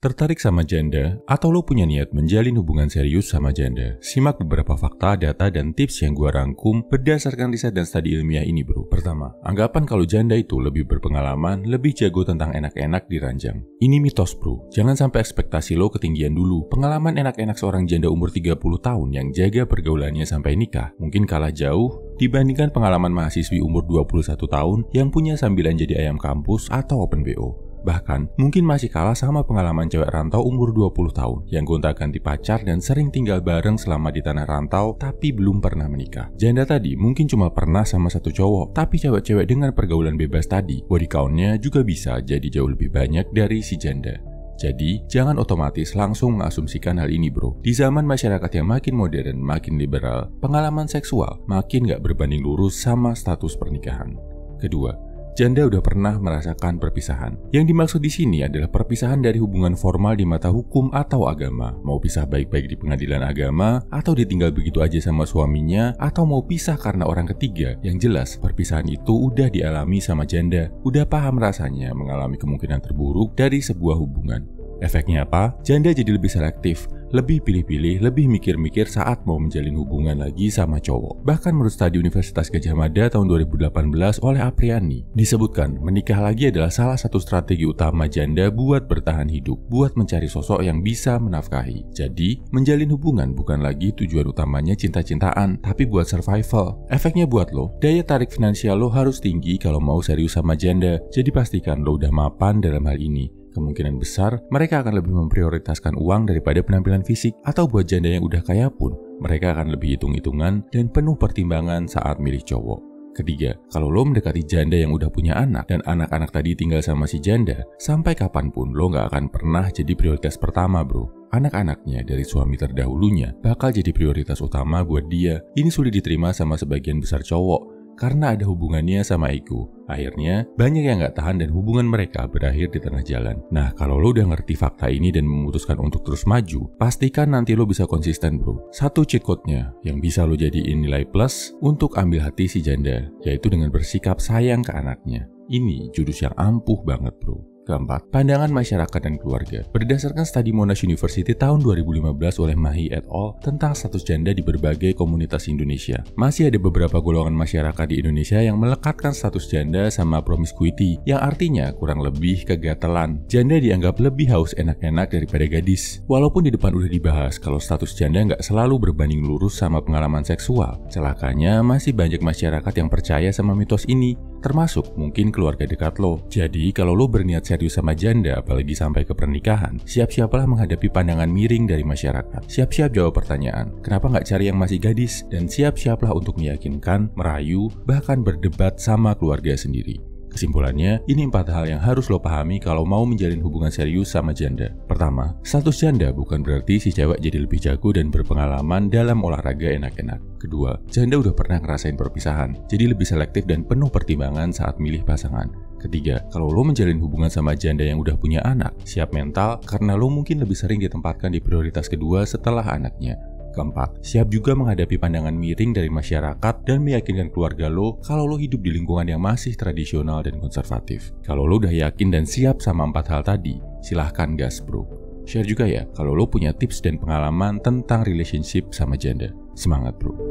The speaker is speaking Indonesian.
Tertarik sama janda, atau lo punya niat menjalin hubungan serius sama janda? Simak beberapa fakta, data, dan tips yang gua rangkum berdasarkan riset dan studi ilmiah ini bro. Pertama, anggapan kalau janda itu lebih berpengalaman, lebih jago tentang enak-enak di ranjang. Ini mitos bro, jangan sampai ekspektasi lo ketinggian dulu. Pengalaman enak-enak seorang janda umur 30 tahun yang jaga pergaulannya sampai nikah mungkin kalah jauh dibandingkan pengalaman mahasiswi umur 21 tahun yang punya sambilan jadi ayam kampus atau open BO. Bahkan, mungkin masih kalah sama pengalaman cewek rantau umur 20 tahun yang gonta-ganti pacar dan sering tinggal bareng selama di tanah rantau tapi belum pernah menikah. Janda tadi mungkin cuma pernah sama satu cowok, tapi cewek-cewek dengan pergaulan bebas tadi, body count-nya juga bisa jadi jauh lebih banyak dari si janda. Jadi, jangan otomatis langsung mengasumsikan hal ini bro. Di zaman masyarakat yang makin modern, makin liberal, pengalaman seksual makin gak berbanding lurus sama status pernikahan. Kedua, janda udah pernah merasakan perpisahan. Yang dimaksud di sini adalah perpisahan dari hubungan formal di mata hukum atau agama. Mau pisah baik-baik di pengadilan agama, atau ditinggal begitu aja sama suaminya, atau mau pisah karena orang ketiga. Yang jelas, perpisahan itu udah dialami sama janda. Udah paham rasanya mengalami kemungkinan terburuk dari sebuah hubungan. Efeknya apa? Janda jadi lebih selektif, lebih pilih-pilih, lebih mikir-mikir saat mau menjalin hubungan lagi sama cowok. Bahkan menurut studi Universitas Gadjah Mada tahun 2018 oleh Apriani, disebutkan menikah lagi adalah salah satu strategi utama janda buat bertahan hidup, buat mencari sosok yang bisa menafkahi. Jadi, menjalin hubungan bukan lagi tujuan utamanya cinta-cintaan, tapi buat survival. Efeknya buat lo, daya tarik finansial lo harus tinggi kalau mau serius sama janda, jadi pastikan lo udah mapan dalam hal ini. Kemungkinan besar, mereka akan lebih memprioritaskan uang daripada penampilan fisik. Atau buat janda yang udah kaya pun, mereka akan lebih hitung-hitungan dan penuh pertimbangan saat milih cowok. Ketiga, kalau lo mendekati janda yang udah punya anak, dan anak-anak tadi tinggal sama si janda, sampai kapanpun lo gak akan pernah jadi prioritas pertama bro. Anak-anaknya dari suami terdahulunya bakal jadi prioritas utama buat dia. Ini sulit diterima sama sebagian besar cowok, karena ada hubungannya sama ego. Akhirnya, banyak yang gak tahan dan hubungan mereka berakhir di tengah jalan. Nah, kalau lo udah ngerti fakta ini dan memutuskan untuk terus maju, pastikan nanti lo bisa konsisten bro. Satu cheat code-nya yang bisa lo jadiin nilai plus untuk ambil hati si janda, yaitu dengan bersikap sayang ke anaknya. Ini jurus yang ampuh banget bro. Keempat, pandangan masyarakat dan keluarga. Berdasarkan studi Monash University tahun 2015 oleh Mahi et al. Tentang status janda di berbagai komunitas Indonesia, masih ada beberapa golongan masyarakat di Indonesia yang melekatkan status janda sama promiscuity, yang artinya kurang lebih kegatelan. Janda dianggap lebih haus enak-enak daripada gadis. Walaupun di depan udah dibahas kalau status janda nggak selalu berbanding lurus sama pengalaman seksual, celakanya masih banyak masyarakat yang percaya sama mitos ini, termasuk mungkin keluarga dekat lo. Jadi kalau lo berniat serius sama janda, apalagi sampai ke pernikahan, siap-siaplah menghadapi pandangan miring dari masyarakat. Siap-siap jawab pertanyaan, kenapa nggak cari yang masih gadis? Dan siap-siaplah untuk meyakinkan, merayu, bahkan berdebat sama keluarga sendiri. Kesimpulannya, ini 4 hal yang harus lo pahami kalau mau menjalin hubungan serius sama janda. Pertama, status janda bukan berarti si cewek jadi lebih jago dan berpengalaman dalam olahraga enak-enak. Kedua, janda udah pernah ngerasain perpisahan, jadi lebih selektif dan penuh pertimbangan saat milih pasangan. Ketiga, kalau lo menjalin hubungan sama janda yang udah punya anak, siap mental karena lo mungkin lebih sering ditempatkan di prioritas kedua setelah anaknya. Keempat, siap juga menghadapi pandangan miring dari masyarakat dan meyakinkan keluarga lo kalau lo hidup di lingkungan yang masih tradisional dan konservatif. Kalau lo udah yakin dan siap sama 4 hal tadi, silahkan gas bro. Share juga ya kalau lo punya tips dan pengalaman tentang relationship sama janda. Semangat bro.